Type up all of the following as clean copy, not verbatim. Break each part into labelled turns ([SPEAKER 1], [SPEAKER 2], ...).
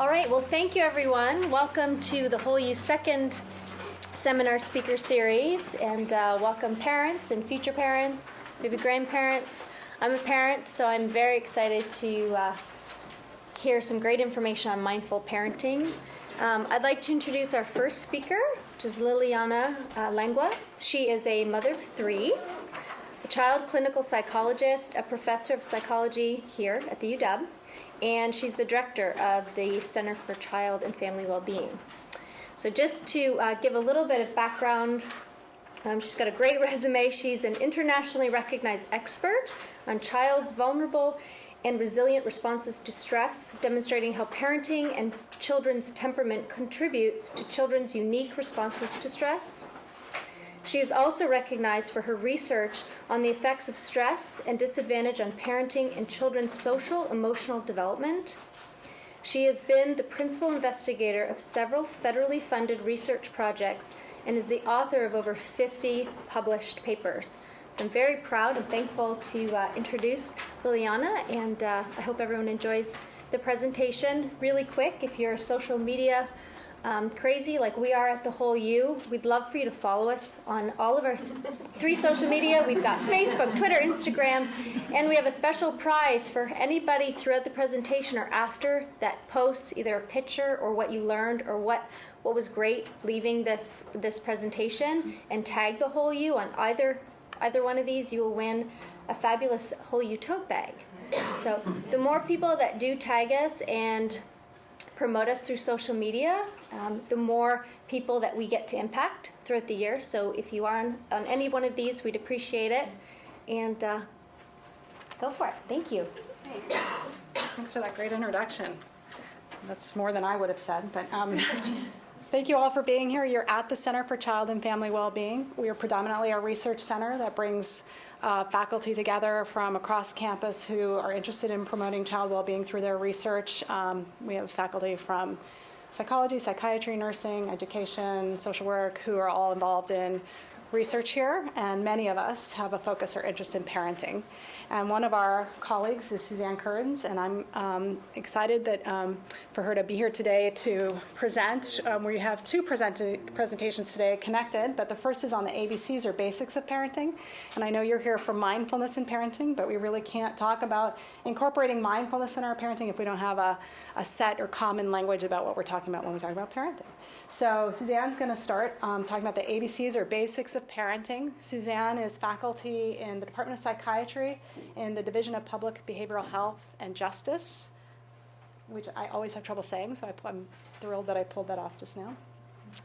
[SPEAKER 1] All right, well, thank you, everyone. Welcome to the Whole You second seminar speaker series, and welcome parents and future parents, maybe grandparents. I'm a parent, so I'm very excited to hear some great information on mindful parenting. I'd like to introduce our first speaker, which is Liliana Lengua. She is a mother of three, a child clinical psychologist, a professor of psychology here at the UW, and she's the director of the Center for Child and Family Wellbeing. So just to give a little bit of background, she's got a great resume. She's an internationally recognized expert on child's vulnerable and resilient responses to stress, demonstrating how parenting and children's temperament contributes to children's unique responses to stress. She is also recognized for her research on the effects of stress and disadvantage on parenting and children's social emotional development. She has been the principal investigator of several federally funded research projects and is the author of over 50 published papers. So I'm very proud and thankful to introduce Liliana, and I hope everyone enjoys the presentation. Really quick, if you're social media crazy like we are at the Whole You, we'd love for you to follow us on all of our three social media. We've got Facebook, Twitter, Instagram, and we have a special prize for anybody throughout the presentation or after that posts either a picture or what you learned or what was great leaving this presentation, and tag the Whole You on either one of these. You will win a fabulous Whole You tote bag. So the more people that do tag us and promote us through social media, the more people that we get to impact throughout the year. So if you are on any one of these, we'd appreciate it. And go for it. Thank you.
[SPEAKER 2] Thanks. Thanks for that great introduction. That's more than I would have said, but thank you all for being here. You're at the Center for Child and Family Wellbeing. We are predominantly a research center that brings faculty together from across campus who are interested in promoting child well-being through their research. We have faculty from psychology, psychiatry, nursing, education, social work, who are all involved in research here, and many of us have a focus or interest in parenting. And one of our colleagues is Suzanne Kerns, and I'm excited that for her to be here today to present. We have two presentations today connected, but the first is on the ABCs, or basics of parenting. And I know you're here for mindfulness in parenting, but we really can't talk about incorporating mindfulness in our parenting if we don't have a set or common language about what we're talking about when we talk about parenting. So Suzanne's going to start talking about the ABCs, or basics of parenting. Suzanne is faculty in the Department of Psychiatry in the Division of Public Behavioral Health and Justice, which I always have trouble saying, so I'm thrilled that I pulled that off just now.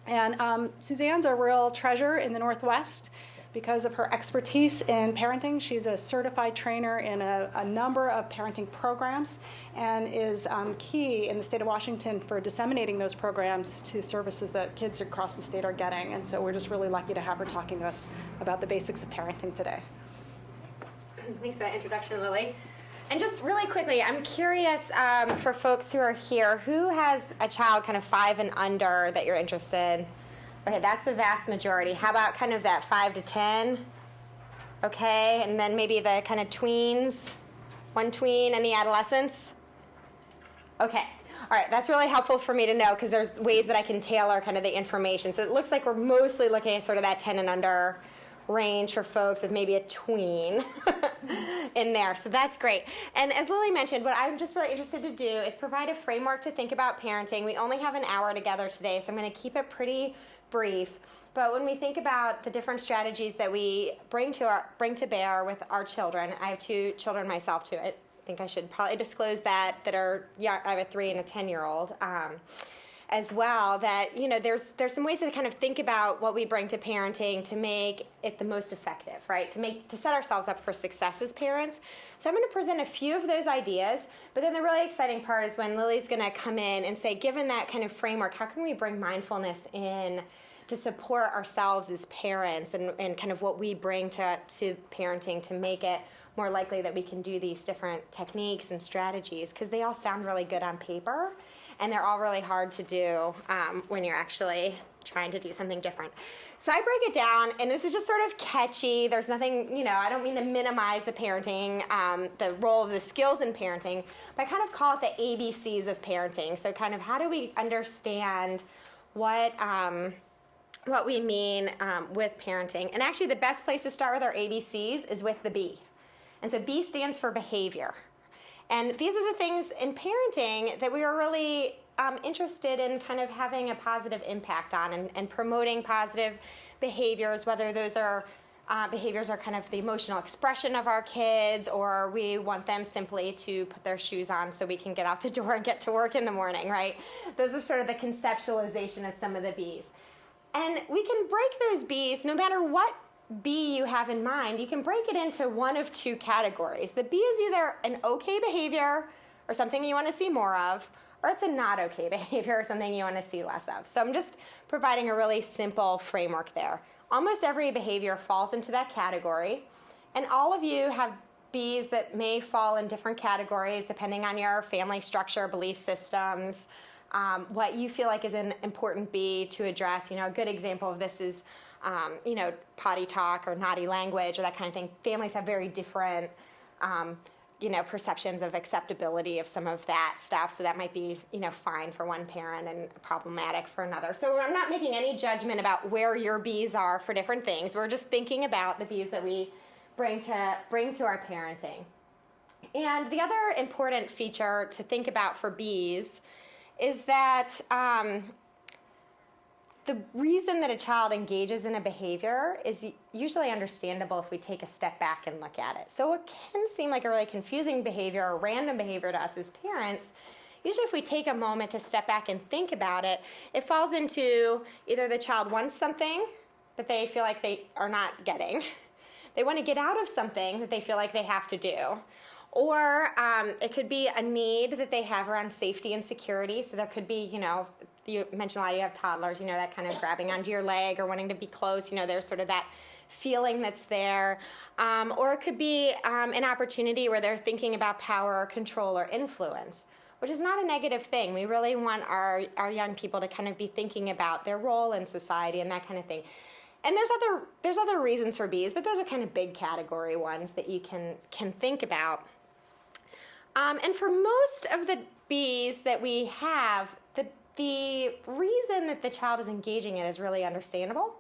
[SPEAKER 2] And Suzanne's a real treasure in the Northwest because of her expertise in parenting. She's a certified trainer in a number of parenting programs, and is key in the state of Washington for disseminating those programs to services that kids across the state are getting. And so we're just really lucky to have her talking to us about the basics of parenting today.
[SPEAKER 3] Thanks for that introduction, Lily. And just really quickly, I'm curious for folks who are here, who has a child kind of 5 and under that you're interested? Okay, that's the vast majority. How about kind of that 5 to 10? Okay, and then maybe the kind of tweens, one tween, and the adolescents? Okay, all right, that's really helpful for me to know because there's ways that I can tailor kind of the information. So it looks like we're mostly looking at sort of that 10 and under range for folks with maybe a tween in there. So that's great. And as Lily mentioned, what I'm just really interested to do is provide a framework to think about parenting. We only have an hour together today, so I'm going to keep it pretty brief. But when we think about the different strategies that we bring to bear with our children, I have 2 children myself too. I think I should probably disclose that are, yeah, I have a 3 and a 10-year-old. As well, that there's some ways to kind of think about what we bring to parenting to make it the most effective, right? To set ourselves up for success as parents. So I'm going to present a few of those ideas, but then the really exciting part is when Lily's going to come in and say, given that kind of framework, how can we bring mindfulness in to support ourselves as parents and kind of what we bring to parenting to make it more likely that we can do these different techniques and strategies, because they all sound really good on paper. And they're all really hard to do when you're actually trying to do something different. So I break it down, and this is just sort of catchy. There's nothing, I don't mean to minimize the parenting, the role of the skills in parenting, but I kind of call it the ABCs of parenting. So kind of how do we understand what we mean with parenting. And actually the best place to start with our ABCs is with the B. And so B stands for behavior. And these are the things in parenting that we are really interested in kind of having a positive impact on and promoting positive behaviors, whether those are behaviors are kind of the emotional expression of our kids, or we want them simply to put their shoes on so we can get out the door and get to work in the morning, right? Those are sort of the conceptualization of some of the Bs. And we can break those Bs, no matter what B you have in mind, you can break it into one of two categories. The B is either an okay behavior or something you want to see more of, or it's a not okay behavior or something you want to see less of. So I'm just providing a really simple framework there. Almost every behavior falls into that category, and all of you have Bs that may fall in different categories depending on your family structure, belief systems, what you feel like is an important B to address. A good example of this is potty talk or naughty language or that kind of thing. Families have very different perceptions of acceptability of some of that stuff. So that might be, fine for one parent and problematic for another. So I'm not making any judgment about where your Bs are for different things. We're just thinking about the Bs that we bring to our parenting. And the other important feature to think about for Bs is that the reason that a child engages in a behavior is usually understandable if we take a step back and look at it. So it can seem like a really confusing behavior or random behavior to us as parents. Usually if we take a moment to step back and think about it, it falls into either the child wants something that they feel like they are not getting. They want to get out of something that they feel like they have to do. Or it could be a need that they have around safety and security. So there could be, you mentioned a lot, you have toddlers, that kind of grabbing onto your leg or wanting to be close, there's sort of that feeling that's there. Or it could be an opportunity where they're thinking about power or control or influence, which is not a negative thing. We really want our young people to kind of be thinking about their role in society and that kind of thing. And there's other reasons for Bs, but those are kind of big category ones that you can think about. And for most of the Bs that we have, the reason that the child is engaging in is really understandable.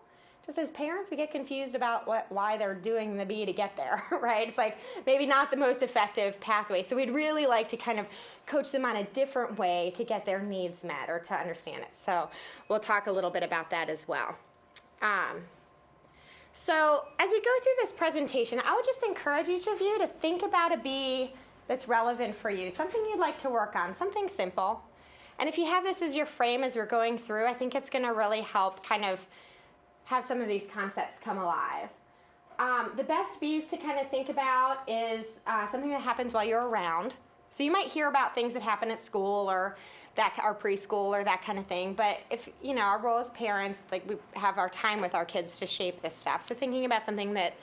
[SPEAKER 3] Just as parents, we get confused about why they're doing the B to get there, right? It's like maybe not the most effective pathway. So we'd really like to kind of coach them on a different way to get their needs met or to understand it. So we'll talk a little bit about that as well. So as we go through this presentation, I would just encourage each of you to think about a B that's relevant for you, something you'd like to work on, something simple. And if you have this as your frame as we're going through, I think it's going to really help kind of have some of these concepts come alive. The best Bs to kind of think about is something that happens while you're around. So you might hear about things that happen at school or preschool or that kind of thing. But if, our role as parents, like we have our time with our kids to shape this stuff. So thinking about something that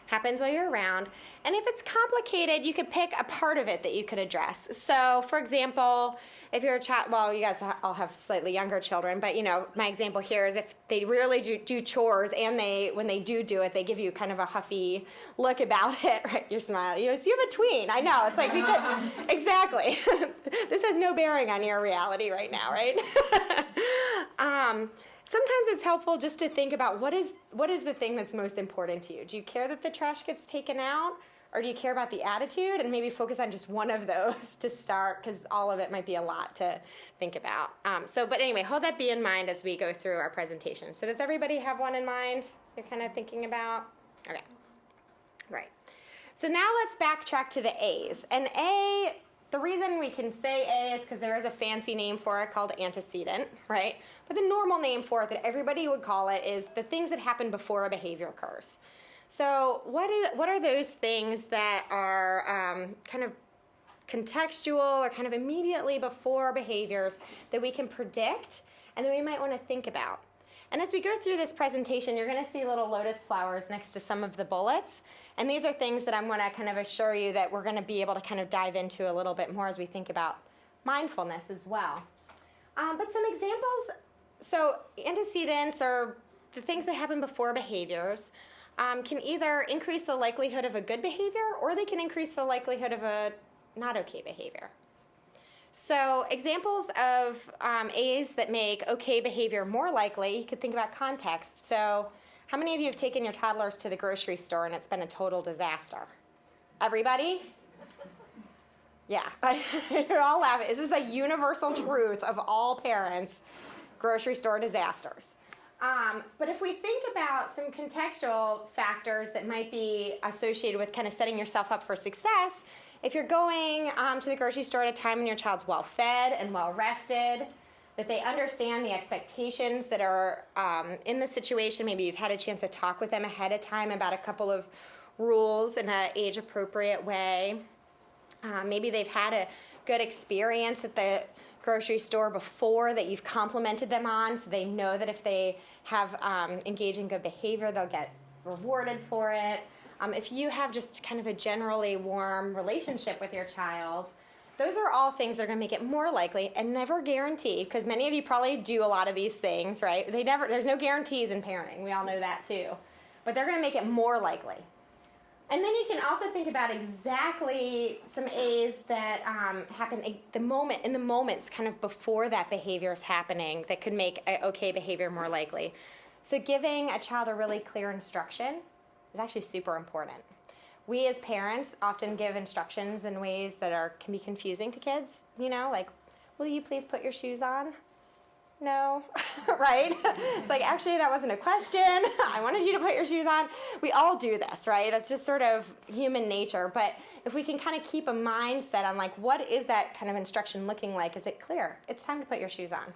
[SPEAKER 3] happens while you're around. And if it's complicated, you could pick a part of it that you could address. So, for example, if you're a child, well, you guys all have slightly younger children, but, my example here is if they really do chores and when they do it, they give you kind of a huffy look about it, right? You're smiling. You have a tween. I know. It's like, exactly. This has no bearing on your reality right now, right? Sometimes it's helpful just to think about what is the thing that's most important to you. Do you care that the trash gets taken out? Or do you care about the attitude? And maybe focus on just one of those to start, because all of it might be a lot to think about. But anyway, hold that B in mind as we go through our presentation. So does everybody have one in mind you're kind of thinking about? Okay, right. So now let's backtrack to the A's. And A, the reason we can say A is because there is a fancy name for it called antecedent, right? But the normal name for it that everybody would call it is the things that happen before a behavior occurs. So what are those things that are kind of contextual or kind of immediately before behaviors that we can predict and that we might want to think about? And as we go through this presentation, you're going to see little lotus flowers next to some of the bullets. And these are things that I'm going to kind of assure you that we're going to be able to kind of dive into a little bit more as we think about mindfulness as well. But some examples So antecedents, or the things that happen before behaviors, can either increase the likelihood of a good behavior, or they can increase the likelihood of a not okay behavior. So examples of A's that make okay behavior more likely, you could think about context. So how many of you have taken your toddlers to the grocery store and it's been a total disaster? Everybody? Yeah, you're all laughing. This is a universal truth of all parents, grocery store disasters. But if we think about some contextual factors that might be associated with kind of setting yourself up for success, if you're going to the grocery store at a time when your child's well fed and well rested, that they understand the expectations that are in the situation. Maybe you've had a chance to talk with them ahead of time about a couple of rules in an age-appropriate way. Maybe they've had a good experience at the grocery store before that you've complimented them on, so they know that if they have engaged in good behavior, they'll get rewarded for it. If you have just kind of a generally warm relationship with your child, those are all things that are going to make it more likely, and never guarantee, because many of you probably do a lot of these things, right? There's no guarantees in parenting. We all know that too. But they're going to make it more likely. And then you can also think about exactly some A's that happen in the moments kind of before that behavior is happening that could make okay behavior more likely. So giving a child a really clear instruction is actually super important. We as parents often give instructions in ways that can be confusing to kids, like, will you please put your shoes on? No, right? It's like, actually, that wasn't a question. I wanted you to put your shoes on. We all do this, right? That's just sort of human nature. But if we can kind of keep a mindset on, like, what is that kind of instruction looking like? Is it clear? It's time to put your shoes on.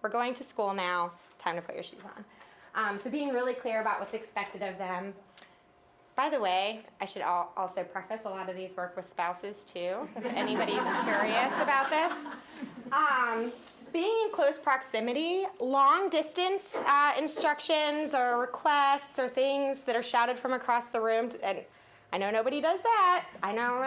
[SPEAKER 3] We're going to school now. Time to put your shoes on. So being really clear about what's expected of them. By the way, I should also preface, a lot of these work with spouses, too, if anybody's curious about this. Being in close proximity, long distance instructions or requests or things that are shouted from across the room, and I know nobody does that. I know.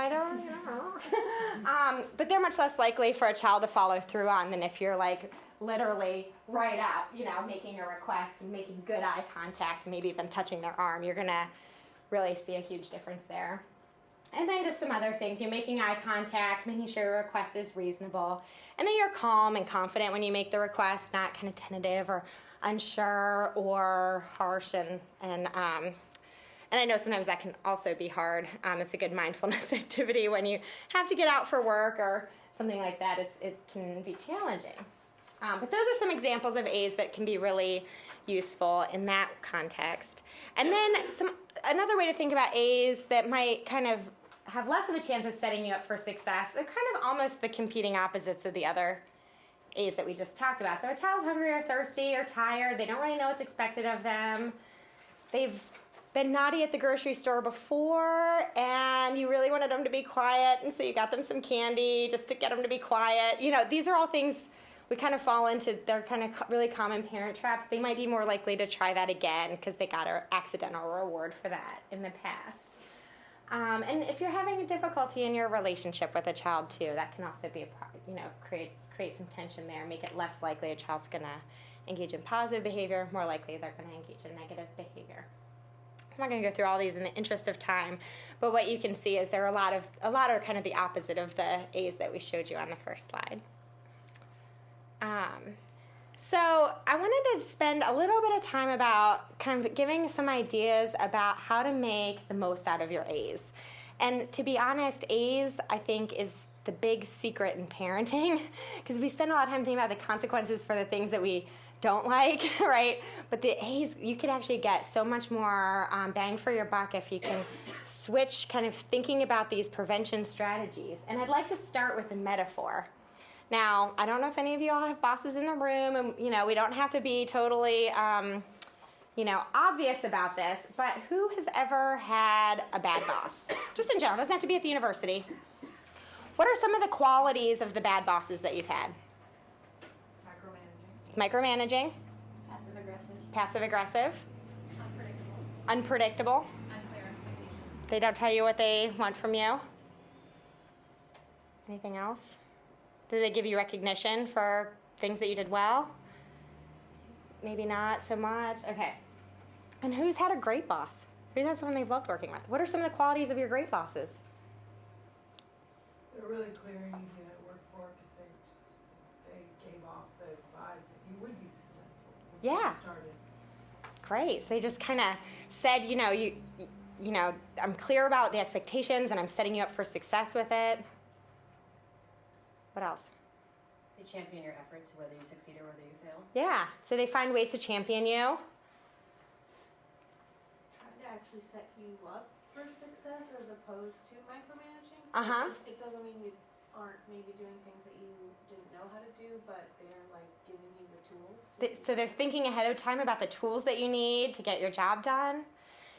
[SPEAKER 3] But they're much less likely for a child to follow through on than if you're like literally right up, making a request and making good eye contact and maybe even touching their arm. You're going to really see a huge difference there. And then just some other things. You're making eye contact, making sure your request is reasonable. And then you're calm and confident when you make the request, not kind of tentative or unsure or harsh. And I know sometimes that can also be hard. It's a good mindfulness activity when you have to get out for work or something like that. It can be challenging. But those are some examples of A's that can be really useful in that context. And then another way to think about A's that might kind of have less of a chance of setting you up for success, they're kind of almost the competing opposites of the other A's that we just talked about. So a child's hungry or thirsty or tired, they don't really know what's expected of them. They've been naughty at the grocery store before, and you really wanted them to be quiet, and so you got them some candy just to get them to be quiet. These are all things we kind of fall into. They're kind of really common parent traps. They might be more likely to try that again because they got an accidental reward for that in the past. And if you're having a difficulty in your relationship with a child too, that can also be create some tension there, make it less likely a child's going to engage in positive behavior, more likely they're going to engage in negative behavior. I'm not going to go through all these in the interest of time, but what you can see is there are a lot are kind of the opposite of the A's that we showed you on the first slide. So I wanted to spend a little bit of time about kind of giving some ideas about how to make the most out of your A's. And to be honest, A's, I think, is the big secret in parenting, because we spend a lot of time thinking about the consequences for the things that we don't like, right? But the A's, you could actually get so much more bang for your buck if you can switch kind of thinking about these prevention strategies. And I'd like to start with a metaphor. Now, I don't know if any of you all have bosses in the room, and we don't have to be totally obvious about this, but who has ever had a bad boss? Just in general, it doesn't have to be at the university. What are some of the qualities of the bad bosses that you've had? Micromanaging. Passive-aggressive. Unpredictable.
[SPEAKER 4] Unclear expectations.
[SPEAKER 3] They don't tell you what they want from you. Anything else? Did they give you recognition for things that you did well? maybe not so much. Okay. And who's had a great boss? Who's had someone they've loved working with? What are some of the qualities of your great bosses?
[SPEAKER 4] They're really clear and easy to work for because they gave off the vibe that you would be successful when
[SPEAKER 3] Yeah.
[SPEAKER 4] you started.
[SPEAKER 3] Great. So they just kind of said, you know, I'm clear about the expectations and I'm setting you up for success with it. What else?
[SPEAKER 5] They champion your efforts, whether you succeed or whether you fail.
[SPEAKER 3] Yeah. So they find ways to champion you.
[SPEAKER 6] Try to actually set you up for success as opposed to micromanaging. So
[SPEAKER 3] Uh-huh.
[SPEAKER 6] It doesn't mean you aren't maybe doing things that you didn't know how to do, but they're like giving you the tools.
[SPEAKER 3] So they're thinking ahead of time about the tools that you need to get your job done.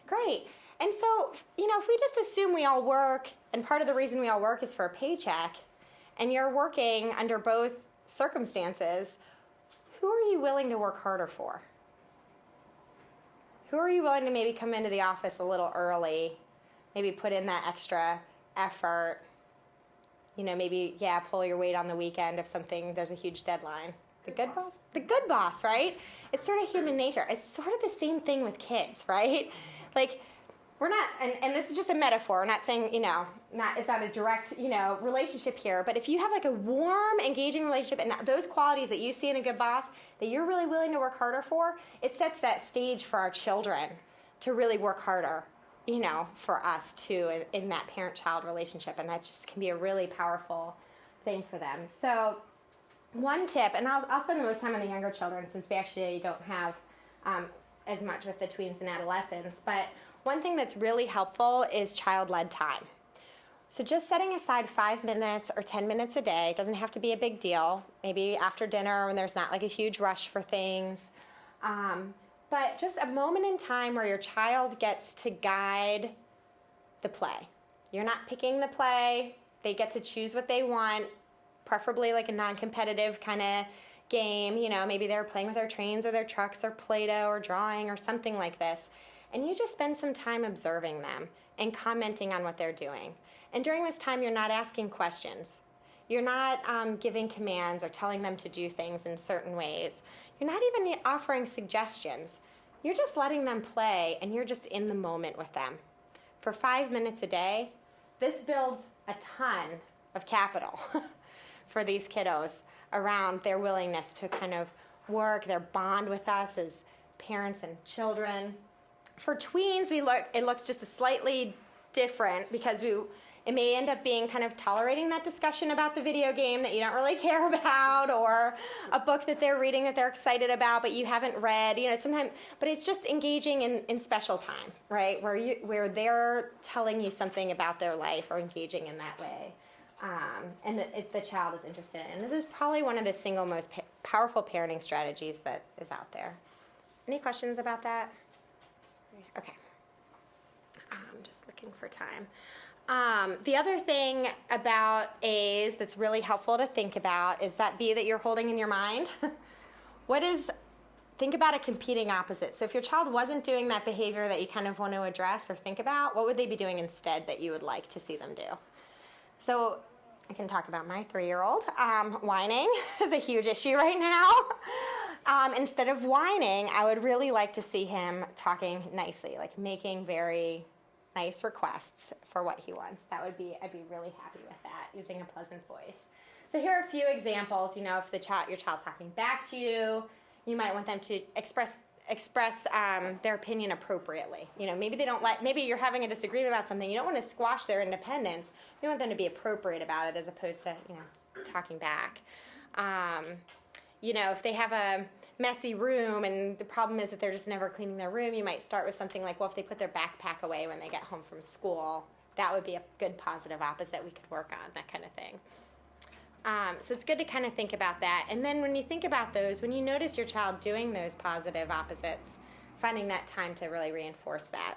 [SPEAKER 3] Great. And so, if we just assume we all work, and part of the reason we all work is for a paycheck, and you're working under both circumstances, who are you willing to work harder for? Who are you willing to maybe come into the office a little early, maybe put in that extra effort, maybe, pull your weight on the weekend if there's a huge deadline. The good boss? The good boss, right? It's sort of human nature. It's sort of the same thing with kids, right? Like, we're not, and this is just a metaphor. We're not saying, it's not a direct, relationship here. But if you have like a warm, engaging relationship and those qualities that you see in a good boss that you're really willing to work harder for, it sets that stage for our children to really work harder, for us too in that parent-child relationship. And that just can be a really powerful thing for them. So one tip, and I'll spend the most time on the younger children since we actually don't have as much with the tweens and adolescents, but one thing that's really helpful is child-led time. So just setting aside 5 minutes or 10 minutes a day, doesn't have to be a big deal, maybe after dinner when there's not like a huge rush for things, but just a moment in time where your child gets to guide the play. You're not picking the play, they get to choose what they want, preferably like a non-competitive kind of game, maybe they're playing with their trains or their trucks or Play-Doh or drawing or something like this. And you just spend some time observing them and commenting on what they're doing. And during this time, you're not asking questions. You're not giving commands or telling them to do things in certain ways. You're not even offering suggestions. You're just letting them play and you're just in the moment with them. For 5 minutes a day, this builds a ton of capital for these kiddos around their willingness to kind of work, their bond with us as parents and children. For tweens, it looks just slightly different because it may end up being kind of tolerating that discussion about the video game that you don't really care about, or a book that they're reading that they're excited about but you haven't read. Sometimes, but it's just engaging in special time, right? Where they're telling you something about their life or engaging in that way. And the child is interested in. This is probably one of the single most powerful parenting strategies that is out there. Any questions about that? Okay. I'm just looking for time. The other thing about A's that's really helpful to think about is that B that you're holding in your mind. Think about a competing opposite. So if your child wasn't doing that behavior that you kind of want to address or think about, what would they be doing instead that you would like to see them do? So I can talk about my 3-year-old. Whining is a huge issue right now. Instead of whining, I would really like to see him talking nicely, like making very nice requests for what he wants. I'd be really happy with that, using a pleasant voice. So here are a few examples. If your child's talking back to you, you might want them to express their opinion appropriately. Maybe you're having a disagreement about something. You don't want to squash their independence. You want them to be appropriate about it as opposed to, talking back. If they have a messy room and the problem is that they're just never cleaning their room, you might start with something like, well, if they put their backpack away when they get home from school, that would be a good positive opposite we could work on, that kind of thing. So it's good to kind of think about that. And then when you think about those, when you notice your child doing those positive opposites, finding that time to really reinforce that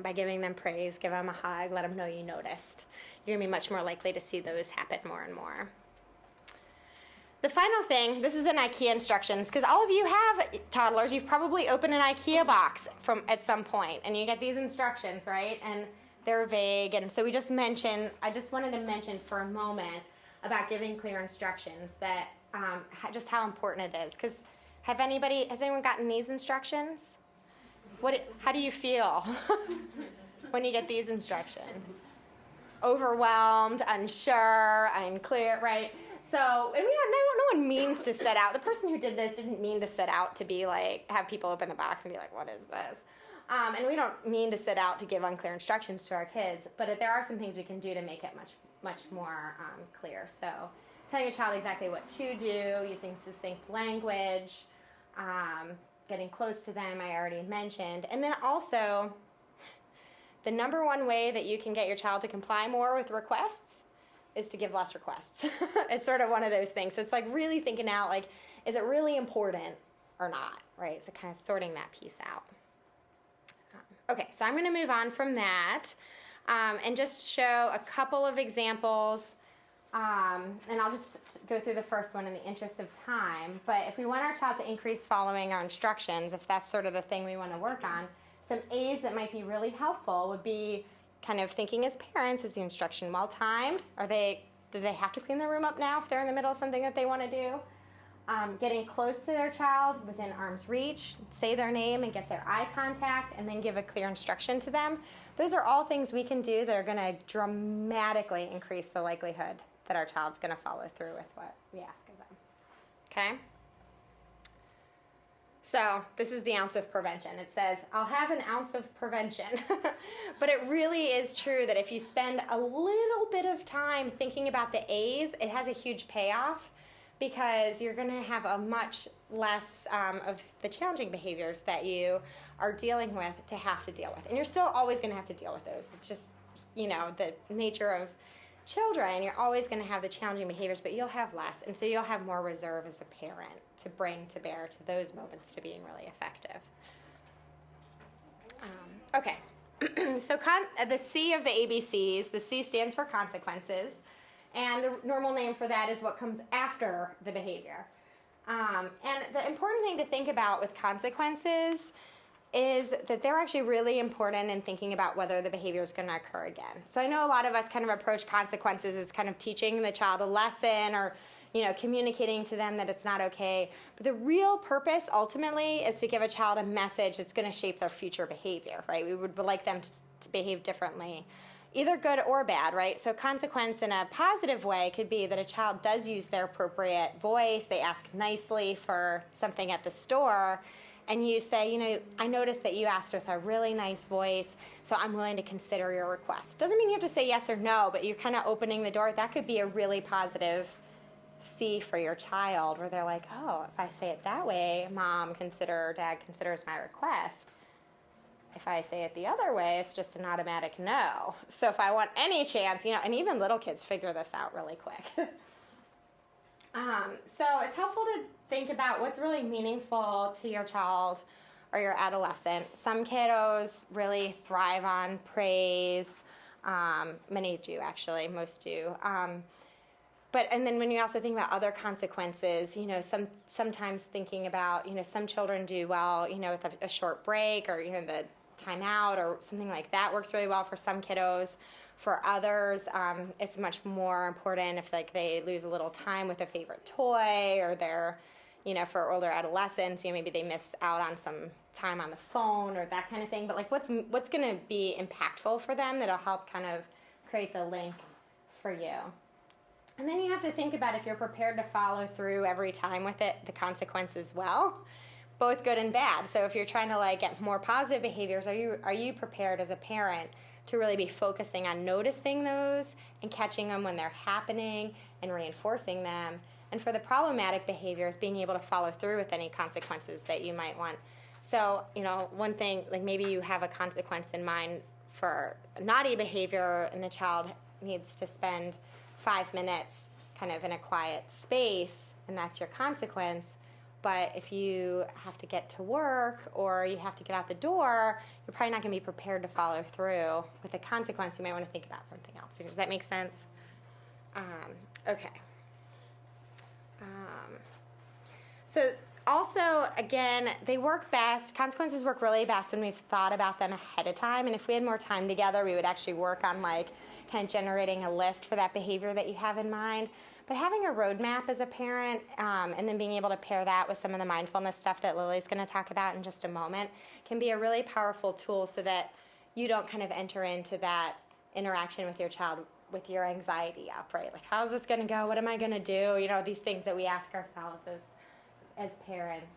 [SPEAKER 3] by giving them praise, give them a hug, let them know you noticed. You're going to be much more likely to see those happen more and more. The final thing, this is in IKEA instructions, because all of you have toddlers. You've probably opened an IKEA box at some point, and you get these instructions, right? And they're vague. And so I just wanted to mention for a moment about giving clear instructions, that just how important it is, because Has anyone gotten these instructions? How do you feel when you get these instructions? Overwhelmed, unsure, unclear, right? So, and no one means to set out. The person who did this didn't mean to set out to be like, have people open the box and be like, what is this? And we don't mean to set out to give unclear instructions to our kids, but there are some things we can do to make it much more clear. So, telling your child exactly what to do, using succinct language, getting close to them, I already mentioned. And then also, the number one way that you can get your child to comply more with requests is to give less requests. It's sort of one of those things. So it's like really thinking out, like, is it really important or not, right? So kind of sorting that piece out. Okay, so I'm going to move on from that and just show a couple of examples. And I'll just go through the first one in the interest of time. But if we want our child to increase following our instructions, if that's sort of the thing we want to work on, some A's that might be really helpful would be kind of thinking as parents, is the instruction well timed? Do they have to clean their room up now if they're in the middle of something that they want to do? Getting close to their child within arm's reach, say their name and get their eye contact, and then give a clear instruction to them. Those are all things we can do that are going to dramatically increase the likelihood that our child's going to follow through with what we ask of them. Okay? So this is the ounce of prevention. It says, I'll have an ounce of prevention. But it really is true that if you spend a little bit of time thinking about the A's, it has a huge payoff because you're going to have a much less of the challenging behaviors that you are dealing with to have to deal with. And you're still always going to have to deal with those. It's just, the nature of children. You're always going to have the challenging behaviors, but you'll have less. And so you'll have more reserve as a parent to bring to bear to those moments to being really effective. Okay. So the C of the ABCs, the C stands for consequences. And the normal name for that is what comes after the behavior. And the important thing to think about with consequences is that they're actually really important in thinking about whether the behavior is going to occur again. So I know a lot of us kind of approach consequences as kind of teaching the child a lesson or, communicating to them that it's not okay. But the real purpose ultimately is to give a child a message that's going to shape their future behavior, right? We would like them to behave differently, either good or bad, right? So consequence in a positive way could be that a child does use their appropriate voice. They ask nicely for something at the store. And you say, I noticed that you asked with a really nice voice, so I'm willing to consider your request. Doesn't mean you have to say yes or no, but you're kind of opening the door. That could be a really positive C for your child, where they're like, oh, if I say it that way, Dad considers my request. If I say it the other way, it's just an automatic no. So if I want any chance, and even little kids figure this out really quick. So it's helpful to think about what's really meaningful to your child or your adolescent. Some kiddos really thrive on praise. Many do, actually. Most do. And then when you also think about other consequences, sometimes thinking about, some children do well, with a short break or, the timeout or something like that works really well for some kiddos. For others, it's much more important if they lose a little time with a favorite toy, or they're, for older adolescents, maybe they miss out on some time on the phone or that kind of thing. But what's going to be impactful for them that'll help kind of create the link for you. And then you have to think about if you're prepared to follow through every time with it, the consequences well, both good and bad. So if you're trying to get more positive behaviors, are you prepared as a parent to really be focusing on noticing those and catching them when they're happening and reinforcing them? And for the problematic behaviors, being able to follow through with any consequences that you might want. So, one thing, maybe you have a consequence in mind for naughty behavior and the child needs to spend 5 minutes kind of in a quiet space, and that's your consequence. But if you have to get to work or you have to get out the door, you're probably not going to be prepared to follow through with a consequence. You might want to think about something else. Does that make sense? Okay. So also, again, they work best. Consequences work really best when we've thought about them ahead of time. And if we had more time together, we would actually work on kind of generating a list for that behavior that you have in mind. But having a roadmap as a parent, and then being able to pair that with some of the mindfulness stuff that Lily's going to talk about in just a moment, can be a really powerful tool so that you don't kind of enter into that interaction with your child with your anxiety up, right? Like, how's this going to go? What am I going to do? You know, these things that we ask ourselves as parents.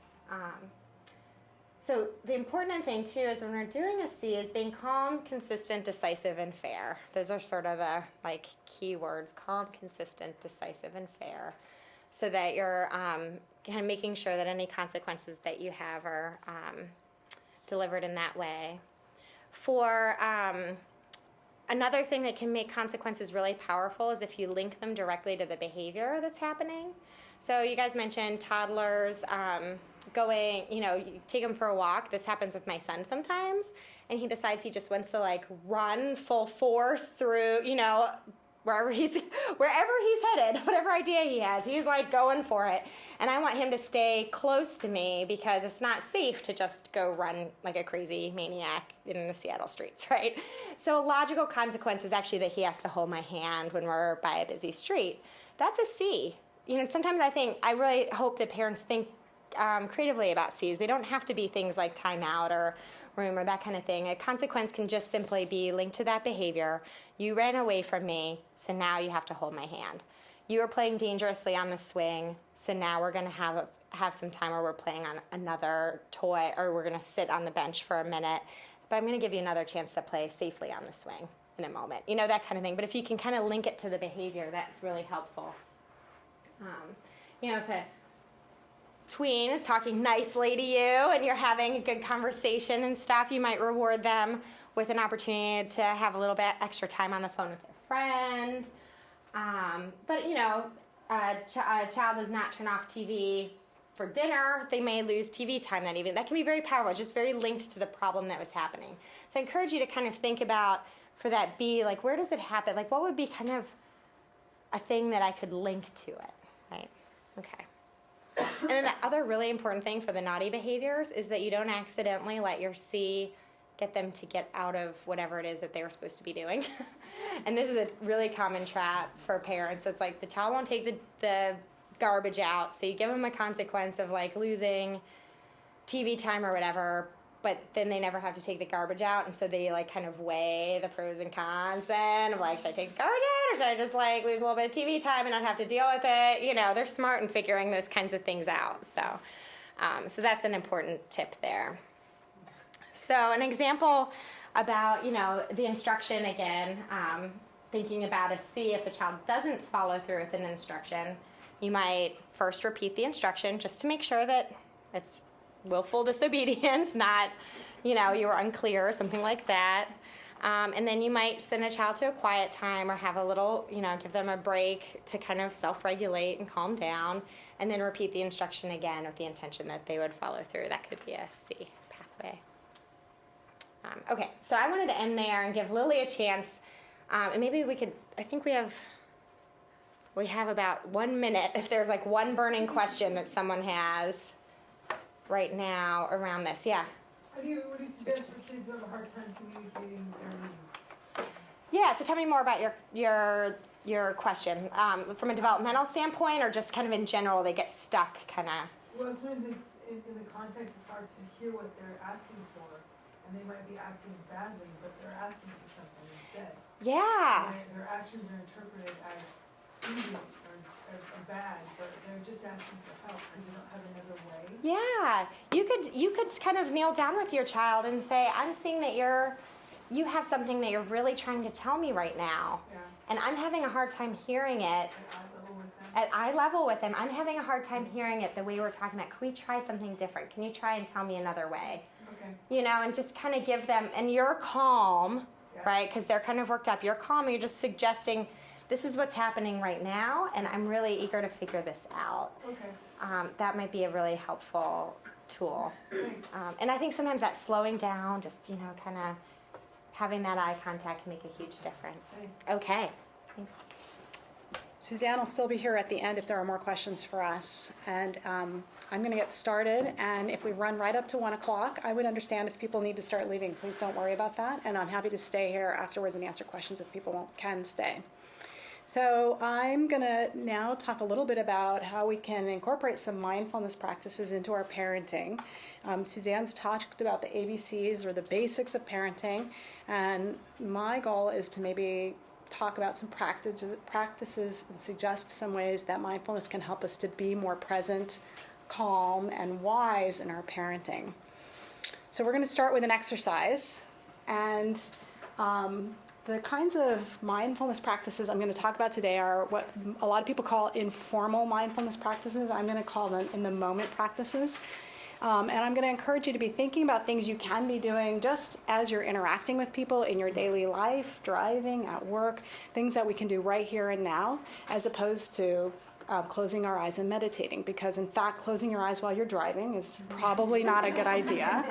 [SPEAKER 3] So the important thing, too, is when we're doing a C is being calm, consistent, decisive, and fair. Those are sort of the, like, key words: calm, consistent, decisive, and fair, so that you're kind of making sure that any consequences that you have are delivered in that way. For another thing that can make consequences really powerful is if you link them directly to the behavior that's happening. So you guys mentioned toddlers going, you know, you take him for a walk. This happens with my son sometimes, and he decides he just wants to like run full force through, you know, wherever he's headed, whatever idea he has, he's like going for it. And I want him to stay close to me because it's not safe to just go run like a crazy maniac in the Seattle streets, right? So a logical consequence is actually that he has to hold my hand when we're by a busy street. That's a C. You know, sometimes I really hope that parents think creatively about C's. They don't have to be things like timeout or room or that kind of thing. A consequence can just simply be linked to that behavior. You ran away from me, so now you have to hold my hand. You were playing dangerously on the swing, so now we're going to have some time where we're playing on another toy, or we're going to sit on the bench for a minute, but I'm going to give you another chance to play safely on the swing in a moment. You know, that kind of thing. But if you can kind of link it to the behavior, that's really helpful. You know, if a tween is talking nicely to you and you're having a good conversation and stuff, you might reward them with an opportunity to have a little bit extra time on the phone with their friend. But, you know, a child does not turn off TV for dinner. They may lose TV time that evening. That can be very powerful. It's just very linked to the problem that was happening. So I encourage you to kind of think about, for that B, like, where does it happen? Like, what would be kind of a thing that I could link to it, right? Okay. And then the other really important thing for the naughty behaviors is that you don't accidentally let your C get them to get out of whatever it is that they were supposed to be doing. And this is a really common trap for parents. It's like the child won't take the garbage out, so you give them a consequence of like losing TV time or whatever, but then they never have to take the garbage out, and so they like kind of weigh the pros and cons then of like, should I take the garbage out, or should I just like lose a little bit of TV time and not have to deal with it? You know, they're smart in figuring those kinds of things out. So that's an important tip there. So an example about, you know, the instruction again, thinking about a C, if a child doesn't follow through with an instruction, you might first repeat the instruction just to make sure that it's willful disobedience, not, you know, you were unclear or something like that. And then you might send a child to a quiet time or have a little, you know, give them a break to kind of self-regulate and calm down, and then repeat the instruction again with the intention that they would follow through. That could be a C pathway. Okay, so I wanted to end there and give Lily a chance, and maybe we could, I think we have about 1 minute if there's like one burning question that someone has right now around this. Yeah?
[SPEAKER 4] What do you suggest for kids who have a hard time communicating their needs?
[SPEAKER 3] Yeah, so tell me more about your question. From a developmental standpoint, or just kind of in general, they get stuck kind of?
[SPEAKER 4] Well, sometimes it's in the context, it's hard to hear what they're asking for, and they might be acting badly, but they're asking for something instead.
[SPEAKER 3] Yeah.
[SPEAKER 4] And their actions are interpreted as evil or bad, but they're just asking for help because they don't have another way.
[SPEAKER 3] Yeah, you could kind of kneel down with your child and say, I'm seeing that you have something that you're really trying to tell me right now,
[SPEAKER 4] Yeah.
[SPEAKER 3] and I'm having a hard time hearing it. At eye level with them, I'm having a hard time hearing it the way we're talking about. Can we try something different? Can you try and tell me another way?
[SPEAKER 4] Okay.
[SPEAKER 3] You know, and just kind of give them, and you're calm,
[SPEAKER 4] Yeah.
[SPEAKER 3] right? Because they're kind of worked up. You're calm, and you're just suggesting, this is what's happening right now, and I'm really eager to figure this out.
[SPEAKER 4] Okay.
[SPEAKER 3] That might be a really helpful tool.
[SPEAKER 4] Thanks.
[SPEAKER 3] And I think sometimes that slowing down, just, you know, kind of having that eye contact can make a huge difference.
[SPEAKER 4] Thanks.
[SPEAKER 3] Okay. Thanks.
[SPEAKER 2] Suzanne will still be here at the end if there are more questions for us. And I'm going to get started. And if we run right up to 1 o'clock, I would understand if people need to start leaving. Please don't worry about that. And I'm happy to stay here afterwards and answer questions if people can stay. So I'm going to now talk a little bit about how we can incorporate some mindfulness practices into our parenting. Suzanne's talked about the ABCs, or the basics of parenting, and my goal is to maybe talk about some practices and suggest some ways that mindfulness can help us to be more present, calm, and wise in our parenting. So we're going to start with an exercise, and the kinds of mindfulness practices I'm going to talk about today are what a lot of people call informal mindfulness practices. I'm going to call them in the moment practices. And I'm going to encourage you to be thinking about things you can be doing just as you're interacting with people in your daily life, driving, at work, things that we can do right here and now, as opposed to closing our eyes and meditating. Because in fact, closing your eyes while you're driving is probably not a good idea.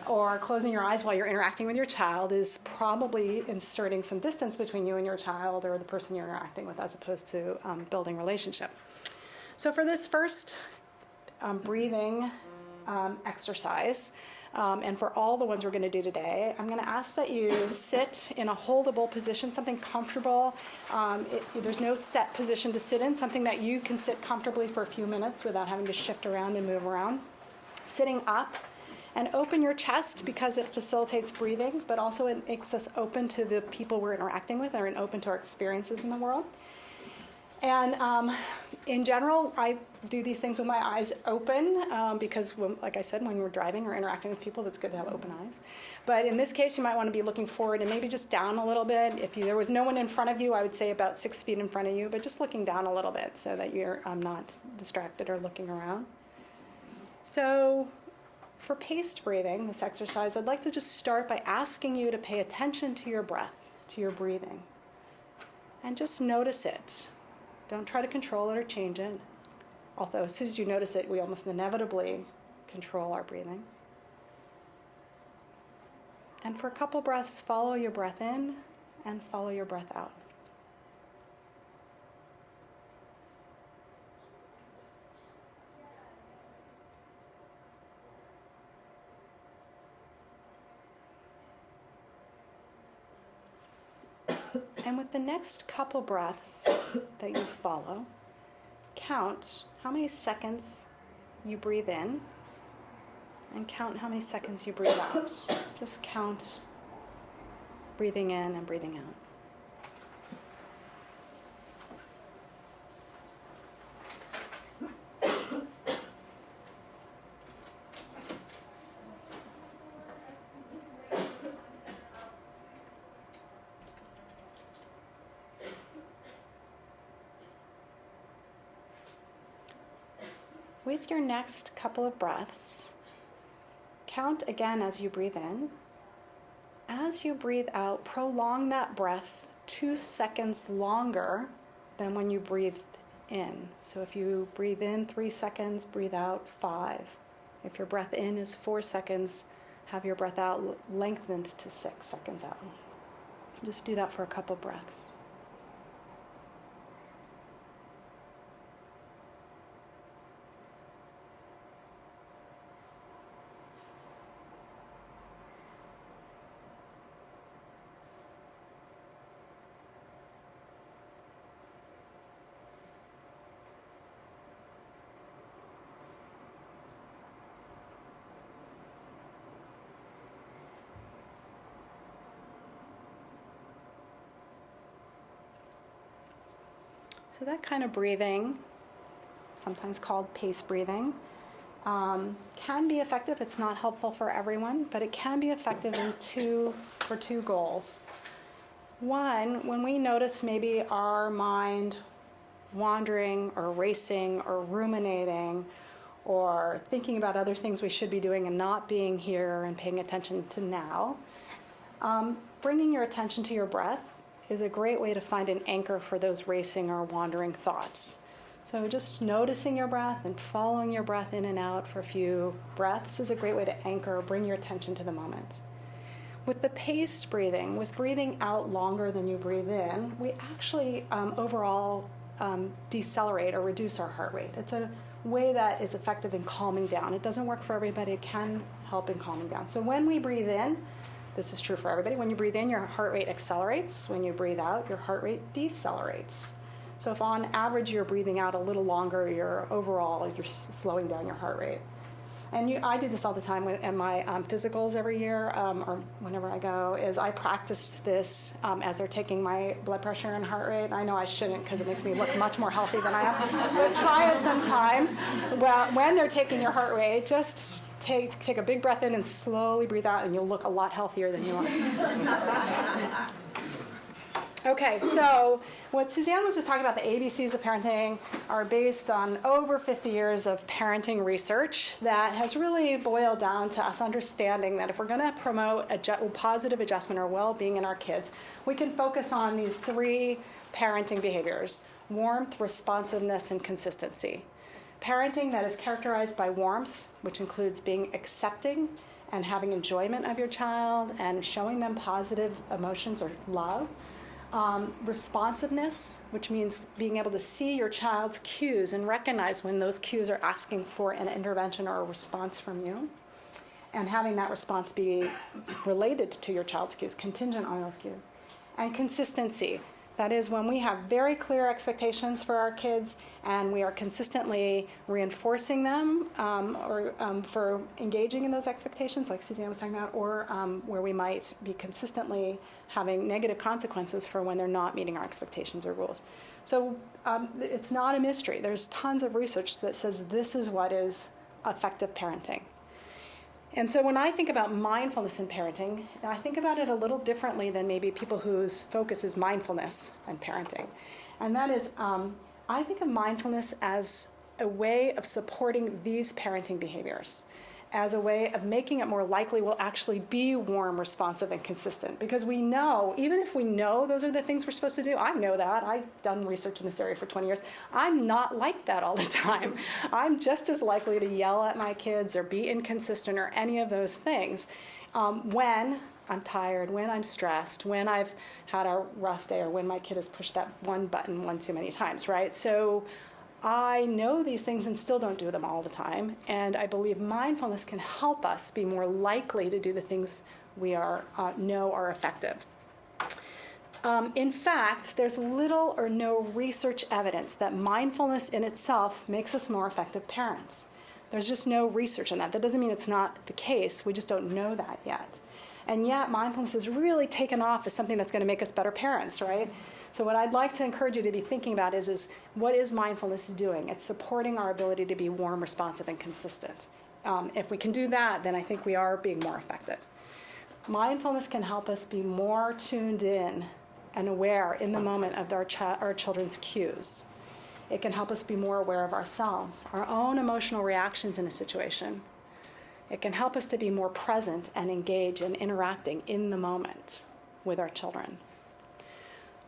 [SPEAKER 2] Or closing your eyes while you're interacting with your child is probably inserting some distance between you and your child or the person you're interacting with, as opposed to building relationship. So for this first breathing exercise, and for all the ones we're going to do today, I'm going to ask that you sit in a holdable position, something comfortable. There's no set position to sit in, something that you can sit comfortably for a few minutes without having to shift around and move around. Sitting up, and open your chest because it facilitates breathing, but also it makes us open to the people we're interacting with and open to our experiences in the world. And in general, I do these things with my eyes open because, like I said, when we're driving or interacting with people, it's good to have open eyes. But in this case, you might want to be looking forward and maybe just down a little bit. If there was no one in front of you, I would say about 6 feet in front of you, but just looking down a little bit so that you're not distracted or looking around. So for paced breathing, this exercise, I'd like to just start by asking you to pay attention to your breath, to your breathing, and just notice it. Don't try to control it or change it. Although as soon as you notice it, we almost inevitably control our breathing. And for a couple breaths, follow your breath in and follow your breath out. And with the next couple breaths that you follow, count how many seconds you breathe in and count how many seconds you breathe out. Just count breathing in and breathing out. With your next couple of breaths, count again as you breathe in. As you breathe out, prolong that breath 2 seconds longer than when you breathed in. So if you breathe in 3 seconds, breathe out 5. If your breath in is 4 seconds, have your breath out lengthened to 6 seconds out. Just do that for a couple breaths. So that kind of breathing, sometimes called pace breathing, can be effective. It's not helpful for everyone, but it can be effective for two goals. One, when we notice maybe our mind wandering or racing or ruminating or thinking about other things we should be doing and not being here and paying attention to now, bringing your attention to your breath is a great way to find an anchor for those racing or wandering thoughts. So just noticing your breath and following your breath in and out for a few breaths is a great way to anchor or bring your attention to the moment. With the paced breathing, with breathing out longer than you breathe in, we actually overall decelerate or reduce our heart rate. It's a way that is effective in calming down. It doesn't work for everybody. It can help in calming down. So when we breathe in, this is true for everybody. When you breathe in, your heart rate accelerates. When you breathe out, your heart rate decelerates. So if on average you're breathing out a little longer, you're slowing down your heart rate. And I do this all the time in my physicals every year, or whenever I go, is I practice this as they're taking my blood pressure and heart rate. I know I shouldn't because it makes me look much more healthy than I am, but try it sometime. Well, when they're taking your heart rate, just take a big breath in and slowly breathe out, and you'll look a lot healthier than you are. Okay, so what Suzanne was just talking about, the ABCs of parenting, are based on over 50 years of parenting research that has really boiled down to us understanding that if we're going to promote positive adjustment or well-being in our kids, we can focus on these 3 parenting behaviors: warmth, responsiveness, and consistency. Parenting that is characterized by warmth, which includes being accepting and having enjoyment of your child and showing them positive emotions or love. Responsiveness, which means being able to see your child's cues and recognize when those cues are asking for an intervention or a response from you, and having that response be related to your child's cues, contingent on those cues. And consistency, that is when we have very clear expectations for our kids and we are consistently reinforcing them for engaging in those expectations, like Suzanne was talking about, or where we might be consistently having negative consequences for when they're not meeting our expectations or rules. So it's not a mystery. There's tons of research that says this is what is effective parenting. And so when I think about mindfulness in parenting, I think about it a little differently than maybe people whose focus is mindfulness in parenting. And that is, I think of mindfulness as a way of supporting these parenting behaviors, as a way of making it more likely we'll actually be warm, responsive, and consistent. Because we know, even if we know those are the things we're supposed to do, I know that. I've done research in this area for 20 years. I'm not like that all the time. I'm just as likely to yell at my kids or be inconsistent or any of those things when I'm tired, when I'm stressed, when I've had a rough day, or when my kid has pushed that one button one too many times, right? So I know these things and still don't do them all the time, and I believe mindfulness can help us be more likely to do the things we know are effective. In fact, there's little or no research evidence that mindfulness in itself makes us more effective parents. There's just no research on that. That doesn't mean it's not the case. We just don't know that yet. And yet, mindfulness has really taken off as something that's going to make us better parents, right? So what I'd like to encourage you to be thinking about is what is mindfulness doing? It's supporting our ability to be warm, responsive, and consistent. If we can do that, then I think we are being more effective. Mindfulness can help us be more tuned in and aware in the moment of our children's cues. It can help us be more aware of ourselves, our own emotional reactions in a situation. It can help us to be more present and engage in interacting in the moment with our children.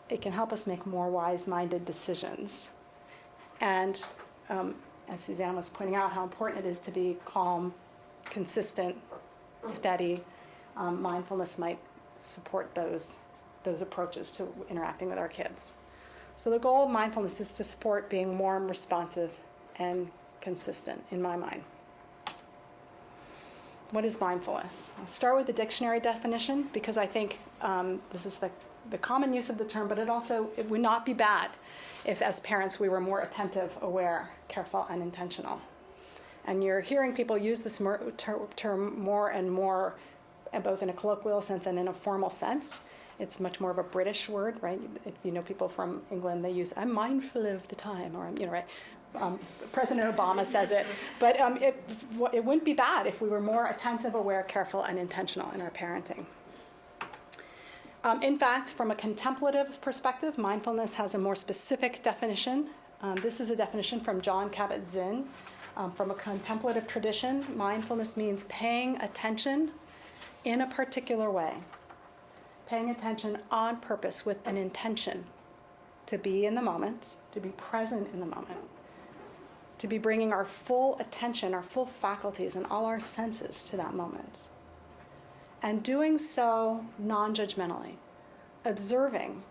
[SPEAKER 2] It can help us make more wise-minded decisions. And as Suzanne was pointing out, how important it is to be calm, consistent, steady. Mindfulness might support those approaches to interacting with our kids. So the goal of mindfulness is to support being warm, responsive, and consistent, in my mind. What is mindfulness? I'll start with the dictionary definition, because I think this is the common use of the term, but it would not be bad if, as parents, we were more attentive, aware, careful, and intentional. And you're hearing people use this term more and more, both in a colloquial sense and in a formal sense. It's much more of a British word, right? If you know people from England, they use, I'm mindful of the time, or, right? President Obama says it. But it wouldn't be bad if we were more attentive, aware, careful, and intentional in our parenting. In fact, from a contemplative perspective, mindfulness has a more specific definition. This is a definition from Jon Kabat-Zinn. From a contemplative tradition, mindfulness means paying attention in a particular way. Paying attention on purpose with an intention to be in the moment, to be present in the moment, to be bringing our full attention, our full faculties, and all our senses to that moment. And doing so non-judgmentally, observing,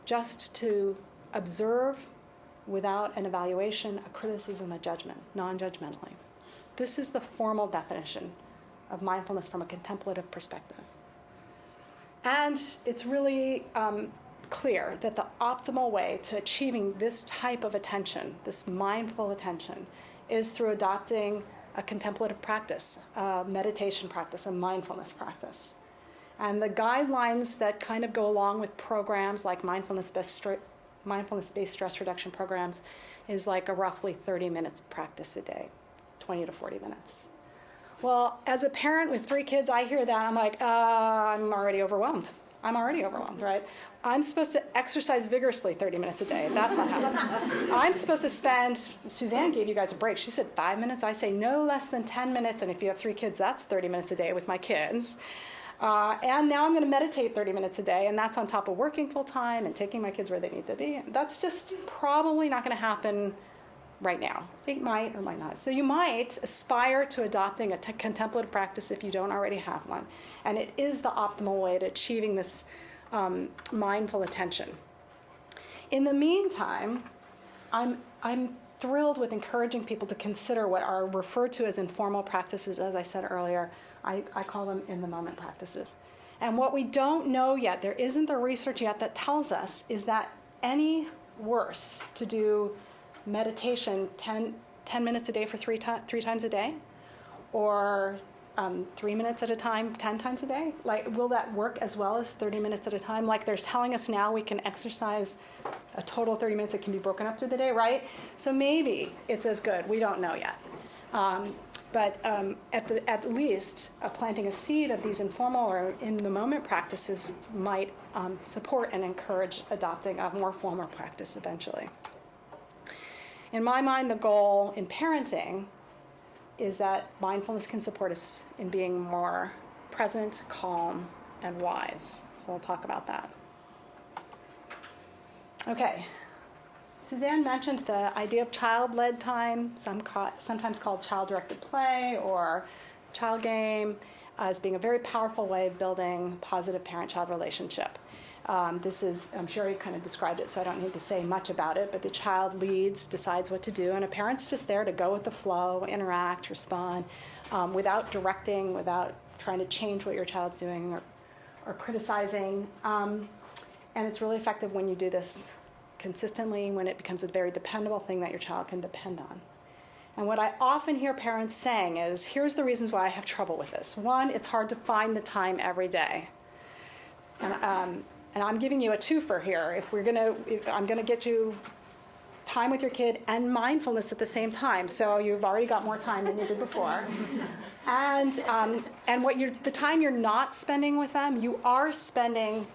[SPEAKER 2] just to observe without an evaluation, a criticism, a judgment, non-judgmentally. This is the formal definition of mindfulness from a contemplative perspective. And it's really clear that the optimal way to achieving this type of attention, this mindful attention, is through adopting a contemplative practice, a meditation practice, a mindfulness practice. And the guidelines that kind of go along with programs like mindfulness-based stress reduction programs is like a roughly 30 minutes practice a day, 20 to 40 minutes. Well, as a parent with 3 kids, I hear that, I'm like, I'm already overwhelmed. Right? I'm supposed to exercise vigorously 30 minutes a day. That's not happening. I'm supposed to spend, Suzanne gave you guys a break. She said 5 minutes. I say no less than 10 minutes. And if you have 3 kids, that's 30 minutes a day with my kids. And now I'm going to meditate 30 minutes a day. And that's on top of working full time and taking my kids where they need to be. That's just probably not going to happen right now. It might or might not. So you might aspire to adopting a contemplative practice if you don't already have one. And it is the optimal way to achieving this mindful attention. In the meantime, I'm thrilled with encouraging people to consider what are referred to as informal practices. As I said earlier, I call them in-the-moment practices. And what we don't know yet, there isn't the research yet that tells us, is that any worse to do meditation 10 minutes a day for three times a day, or 3 minutes at a time 10 times a day? Like, will that work as well as 30 minutes at a time? Like they're telling us now we can exercise a total of 30 minutes that can be broken up through the day, right? So maybe it's as good. We don't know yet. But at least planting a seed of these informal or in-the-moment practices might support and encourage adopting a more formal practice eventually. In my mind, the goal in parenting is that mindfulness can support us in being more present, calm, and wise. So we'll talk about that. Okay. Suzanne mentioned the idea of child-led time, sometimes called child-directed play or child game, as being a very powerful way of building positive parent-child relationship. This is, I'm sure you kind of described it, so I don't need to say much about it, but the child leads, decides what to do, and a parent's just there to go with the flow, interact, respond, without directing, without trying to change what your child's doing or criticizing. And it's really effective when you do this consistently, when it becomes a very dependable thing that your child can depend on. And what I often hear parents saying is, here's the reasons why I have trouble with this. One, it's hard to find the time every day. And I'm giving you a twofer here. I'm gonna get you time with your kid and mindfulness at the same time. So you've already got more time than you did before. And the time you're not spending with them, you are spending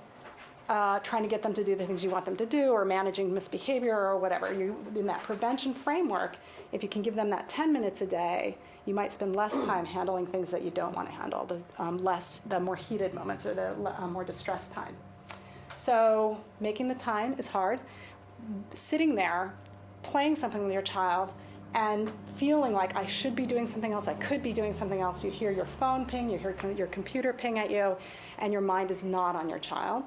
[SPEAKER 2] trying to get them to do the things you want them to do, or managing misbehavior or whatever. In that prevention framework, if you can give them that 10 minutes a day, you might spend less time handling things that you don't want to handle, the more heated moments or the more distressed time. So making the time is hard. Sitting there, playing something with your child, and feeling like I should be doing something else, I could be doing something else. You hear your phone ping, you hear your computer ping at you, and your mind is not on your child.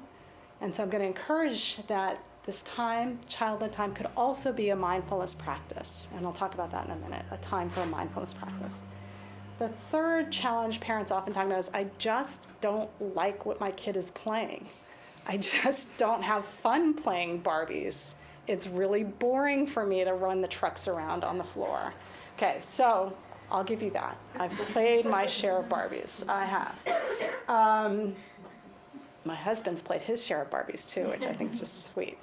[SPEAKER 2] And so I'm going to encourage that this time, child-led time, could also be a mindfulness practice. And I'll talk about that in a minute, a time for a mindfulness practice. The third challenge parents often talk about is, I just don't like what my kid is playing. I just don't have fun playing Barbies. It's really boring for me to run the trucks around on the floor. Okay, so I'll give you that. I've played my share of Barbies. I have. My husband's played his share of Barbies too, which I think is just sweet.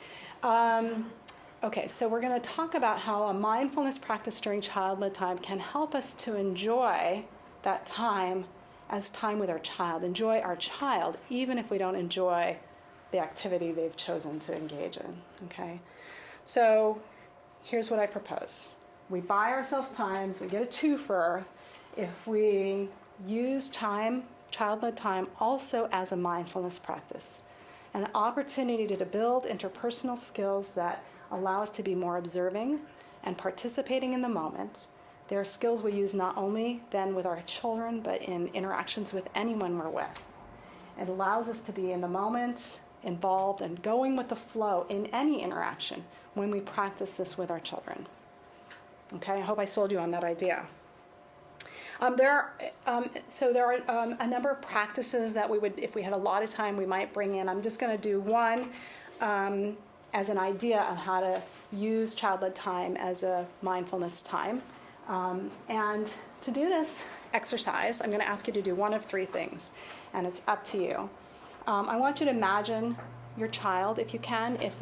[SPEAKER 2] Okay, so we're going to talk about how a mindfulness practice during child-led time can help us to enjoy that time as time with our child. Enjoy our child, even if we don't enjoy the activity they've chosen to engage in. Okay, so here's what I propose. We buy ourselves times, we get a twofer if we use time, child-led time, also as a mindfulness practice, an opportunity to build interpersonal skills that allow us to be more observing and participating in the moment. They are skills we use not only then with our children, but in interactions with anyone we're with. It allows us to be in the moment, involved, and going with the flow in any interaction when we practice this with our children. Okay, I hope I sold you on that idea. There are a number of practices that we would, if we had a lot of time, we might bring in. I'm just going to do one. as an idea of how to use child-led time as a mindfulness time. And to do this exercise, I'm going to ask you to do one of three things, and it's up to you. I want you to imagine your child, if you can. If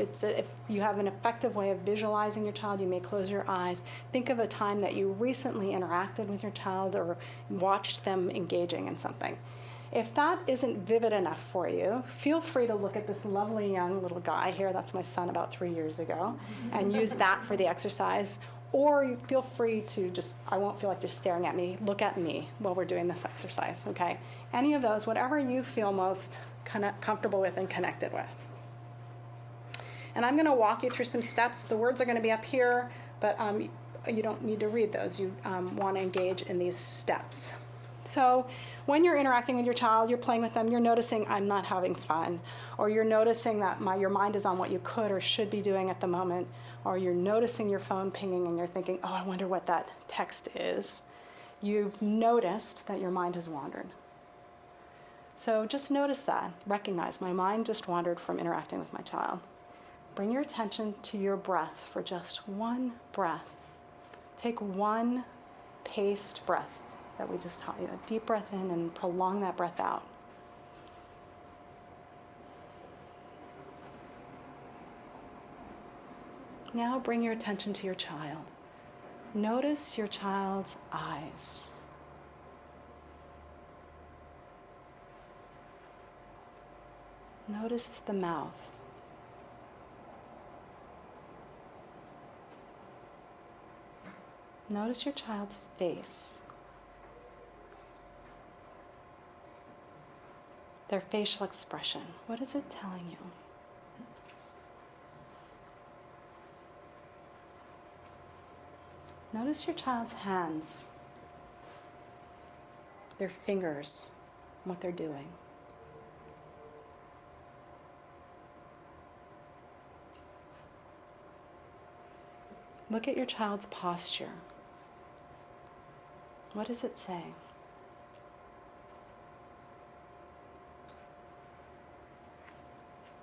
[SPEAKER 2] you have an effective way of visualizing your child, you may close your eyes. Think of a time that you recently interacted with your child or watched them engaging in something. If that isn't vivid enough for you, feel free to look at this lovely young little guy here. That's my son about 3 years ago, and use that for the exercise. Or you feel free to just, I won't feel like you're staring at me, look at me while we're doing this exercise, okay? Any of those, whatever you feel most comfortable with and connected with. And I'm going to walk you through some steps. The words are going to be up here, but you don't need to read those. You want to engage in these steps. So when you're interacting with your child, you're playing with them, you're noticing I'm not having fun, or you're noticing that your mind is on what you could or should be doing at the moment, or you're noticing your phone pinging and you're thinking, oh, I wonder what that text is. You've noticed that your mind has wandered. So just notice that. Recognize my mind just wandered from interacting with my child. Bring your attention to your breath for just one breath. Take one paced breath that we just taught you. A deep breath in and prolong that breath out. Now bring your attention to your child. Notice your child's eyes. Notice the mouth. Notice your child's face. Their facial expression. What is it telling you? Notice your child's hands, their fingers, what they're doing. Look at your child's posture. What does it say?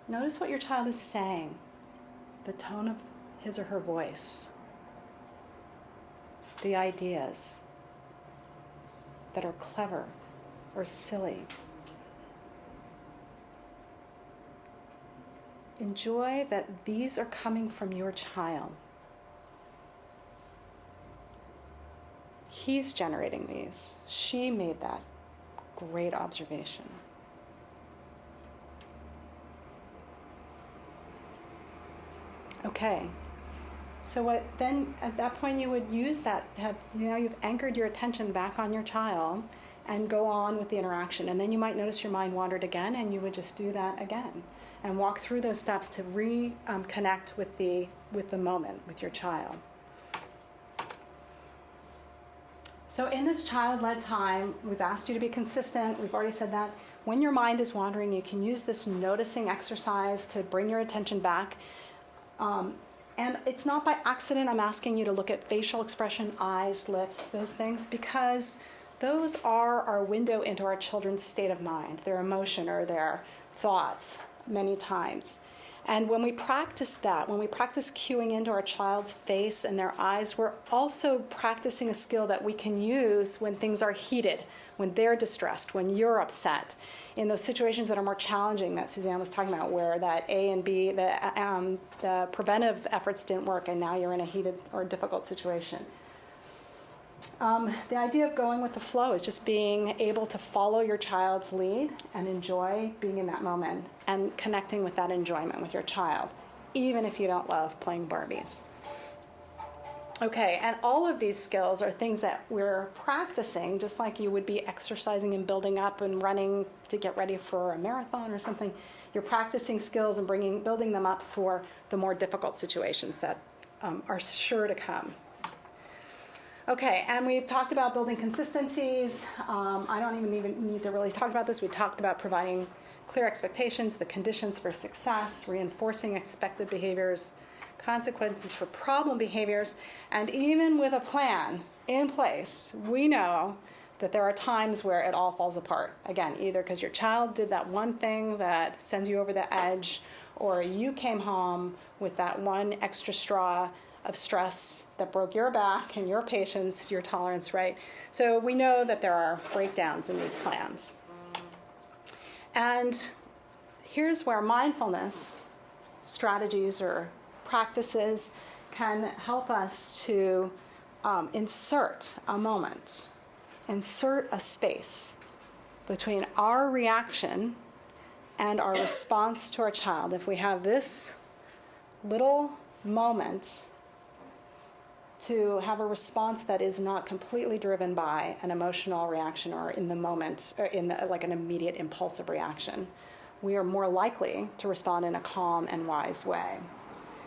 [SPEAKER 2] Notice what your child is saying, the tone of his or her voice, the ideas that are clever or silly. Enjoy that these are coming from your child. He's generating these. She made that great observation. Okay. So what then at that point you would use that, you've anchored your attention back on your child and go on with the interaction. And then you might notice your mind wandered again, and you would just do that again and walk through those steps to reconnect with the moment, with your child. So in this child-led time, we've asked you to be consistent. We've already said that. When your mind is wandering, you can use this noticing exercise to bring your attention back. And it's not by accident I'm asking you to look at facial expression, eyes, lips, those things, because those are our window into our children's state of mind, their emotion or their thoughts many times. And when we practice that, when we practice cueing into our child's face and their eyes, we're also practicing a skill that we can use when things are heated, when they're distressed, when you're upset, in those situations that are more challenging that Suzanne was talking about, where that A and B, the preventive efforts didn't work, and now you're in a heated or difficult situation. The idea of going with the flow is just being able to follow your child's lead and enjoy being in that moment and connecting with that enjoyment with your child, even if you don't love playing Barbies. Okay, and all of these skills are things that we're practicing, just like you would be exercising and building up and running to get ready for a marathon or something. You're practicing skills and building them up for the more difficult situations that are sure to come. Okay, and we've talked about building consistencies. I don't even need to really talk about this. We talked about providing clear expectations, the conditions for success, reinforcing expected behaviors, consequences for problem behaviors, and even with a plan in place, we know that there are times where it all falls apart. Again, either because your child did that one thing that sends you over the edge, or you came home with that one extra straw of stress that broke your back and your patience, your tolerance, right? So we know that there are breakdowns in these plans. And here's where mindfulness strategies or practices can help us to insert a moment, insert a space between our reaction and our response to our child. If we have this little moment to have a response that is not completely driven by an emotional reaction or in the moment, or like an immediate impulsive reaction, we are more likely to respond in a calm and wise way.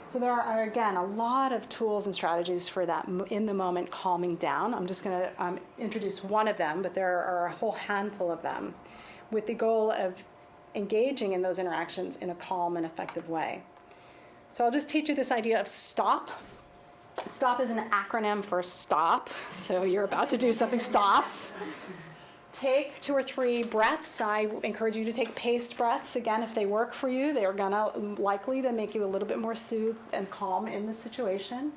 [SPEAKER 2] So there are, again, a lot of tools and strategies for that in the moment calming down. I'm just going to introduce one of them, but there are a whole handful of them with the goal of engaging in those interactions in a calm and effective way. So I'll just teach you this idea of stop. Stop is an acronym for stop. So you're about to do something, stop. Take 2 or 3 breaths. I encourage you to take paced breaths. Again, if they work for you, they are likely to make you a little bit more soothed and calm in the situation.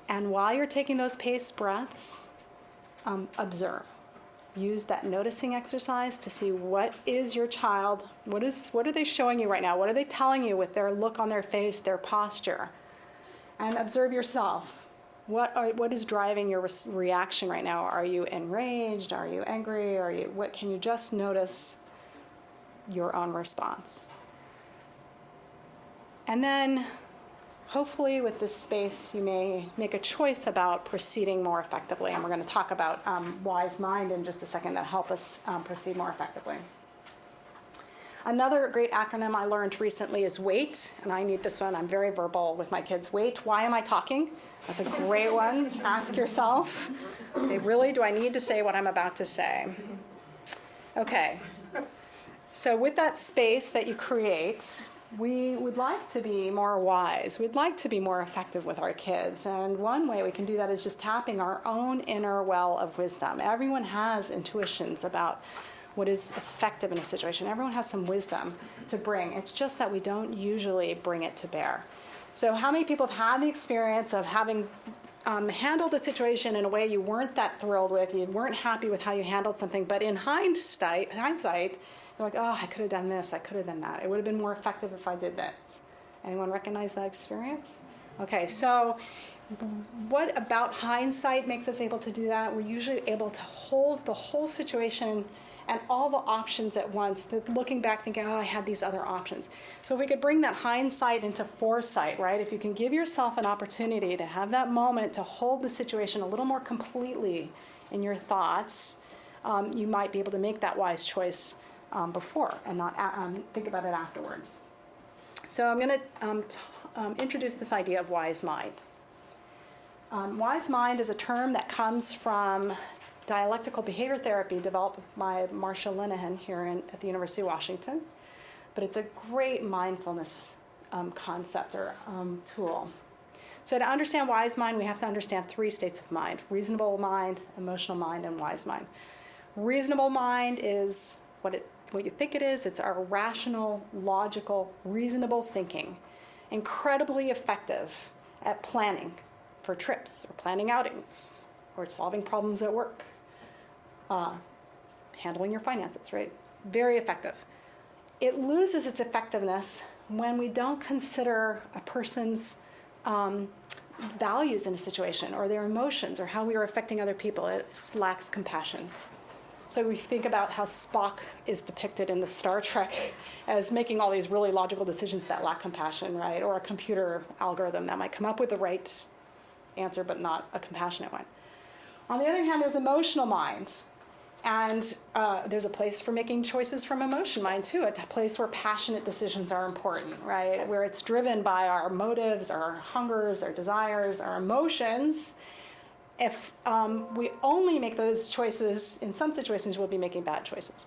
[SPEAKER 2] And while you're taking those paced breaths, observe. Use that noticing exercise to see what is your child, what are they showing you right now? What are they telling you with their look on their face, their posture? And observe yourself. What is driving your reaction right now? Are you enraged? Are you angry? What can you just notice your own response? And then hopefully with this space you may make a choice about proceeding more effectively. And we're going to talk about wise mind in just a second that help us proceed more effectively. Another great acronym I learned recently is WAIT, and I need this one. I'm very verbal with my kids. WAIT, why am I talking? That's a great one. Ask yourself, okay, really, do I need to say what I'm about to say? Okay, so with that space that you create, we would like to be more wise. We'd like to be more effective with our kids, and one way we can do that is just tapping our own inner well of wisdom. Everyone has intuitions about what is effective in a situation. Everyone has some wisdom to bring. It's just that we don't usually bring it to bear. So how many people have had the experience of having handled a situation in a way you weren't that thrilled with, you weren't happy with how you handled something, but in hindsight, you're like, oh, I could have done this, I could have done that. It would have been more effective if I did this. Anyone recognize that experience? Okay, so what about hindsight makes us able to do that? We're usually able to hold the whole situation and all the options at once, looking back thinking, oh, I had these other options. So if we could bring that hindsight into foresight, right? If you can give yourself an opportunity to have that moment to hold the situation a little more completely in your thoughts, you might be able to make that wise choice before and not think about it afterwards. So I'm going to introduce this idea of wise mind. Wise mind is a term that comes from dialectical behavior therapy developed by Marsha Linehan here at the University of Washington. But it's a great mindfulness concept or tool. So to understand wise mind, we have to understand 3 states of mind: reasonable mind, emotional mind, and wise mind. Reasonable mind is what you think it is. It's our rational, logical, reasonable thinking. Incredibly effective at planning for trips or planning outings or solving problems at work. Handling your finances, right? Very effective. It loses its effectiveness when we don't consider a person's values in a situation or their emotions or how we are affecting other people. It lacks compassion. So we think about how Spock is depicted in the Star Trek as making all these really logical decisions that lack compassion, right? Or a computer algorithm that might come up with the right answer but not a compassionate one. On the other hand, there's emotional mind. And there's a place for making choices from emotion mind, too, a place where passionate decisions are important, right? Where it's driven by our motives, our hungers, our desires, our emotions. If we only make those choices, in some situations, we'll be making bad choices.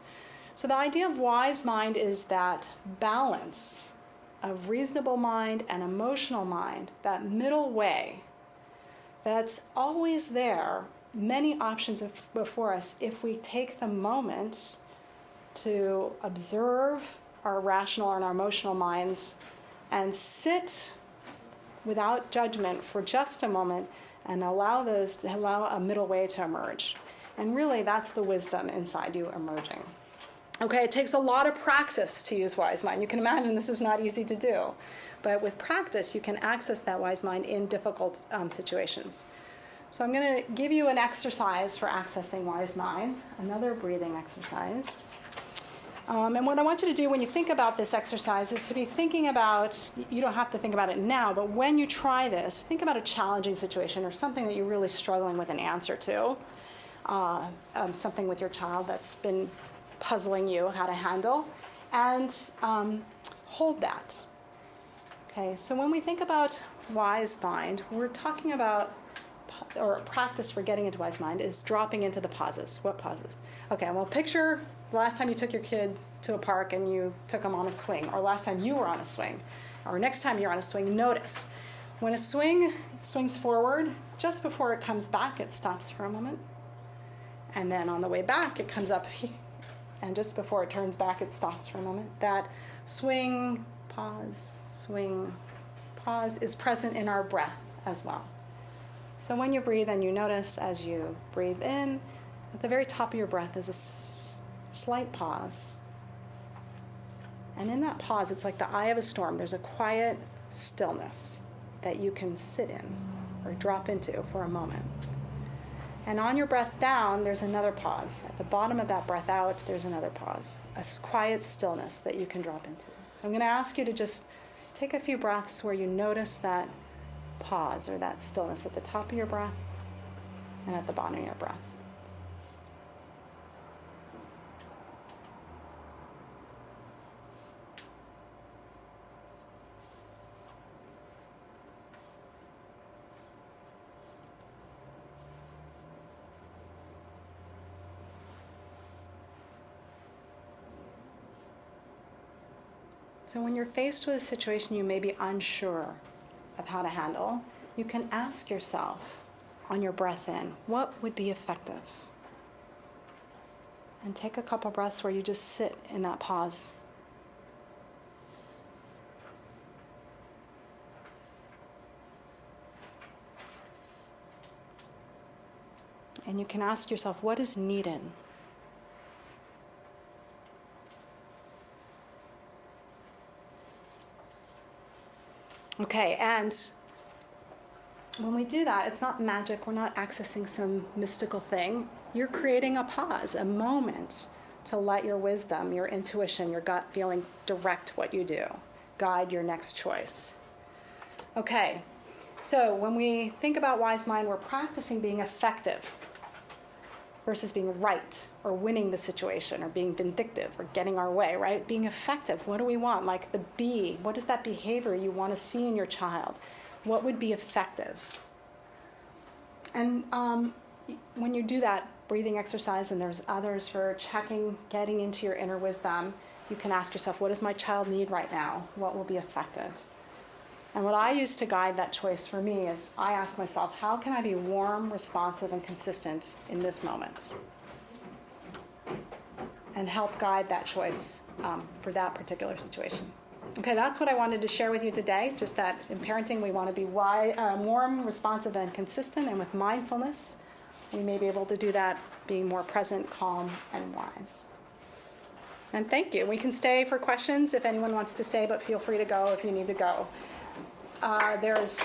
[SPEAKER 2] So the idea of wise mind is that balance of reasonable mind and emotional mind, that middle way, that's always there. Many options before us if we take the moment to observe our rational and our emotional minds and sit without judgment for just a moment and allow a middle way to emerge. And really, that's the wisdom inside you emerging. Okay, it takes a lot of practice to use wise mind. You can imagine this is not easy to do. But with practice, you can access that wise mind in difficult situations. So I'm going to give you an exercise for accessing wise mind, another breathing exercise. And what I want you to do when you think about this exercise is to be thinking about, you don't have to think about it now, but when you try this, think about a challenging situation or something that you're really struggling with an answer to, something with your child that's been puzzling you how to handle, and hold that. Okay, so when we think about wise mind, we're talking about, or practice for getting into wise mind is dropping into the pauses. What pauses? Okay, well, picture the last time you took your kid to a park and you took them on a swing, or last time you were on a swing, or next time you're on a swing, notice. When a swing swings forward, just before it comes back, it stops for a moment. And then on the way back, it comes up, and just before it turns back, it stops for a moment. That swing, pause is present in our breath as well. So when you breathe and you notice as you breathe in, at the very top of your breath is a slight pause. And in that pause, it's like the eye of a storm. There's a quiet stillness that you can sit in or drop into for a moment. And on your breath down, there's another pause. At the bottom of that breath out, there's another pause, a quiet stillness that you can drop into. So I'm going to ask you to just take a few breaths where you notice that pause or that stillness at the top of your breath and at the bottom of your breath. So when you're faced with a situation you may be unsure of how to handle, you can ask yourself on your breath in, what would be effective? And take a couple breaths where you just sit in that pause. And you can ask yourself, what is needed? Okay, and when we do that, it's not magic. We're not accessing some mystical thing. You're creating a pause, a moment to let your wisdom, your intuition, your gut feeling direct what you do, guide your next choice. Okay, so when we think about wise mind, we're practicing being effective versus being right or winning the situation or being vindictive or getting our way, right? Being effective, what do we want? Like the be, what is that behavior you want to see in your child? What would be effective? And when you do that breathing exercise, and there's others for checking, getting into your inner wisdom, you can ask yourself, what does my child need right now? What will be effective? And what I use to guide that choice for me is I ask myself, how can I be warm, responsive, and consistent in this moment? And help guide that choice for that particular situation. Okay, that's what I wanted to share with you today, just that in parenting we want to be warm, responsive, and consistent, and with mindfulness we may be able to do that being more present, calm, and wise. And thank you. We can stay for questions if anyone wants to stay, but feel free to go if you need to go. There's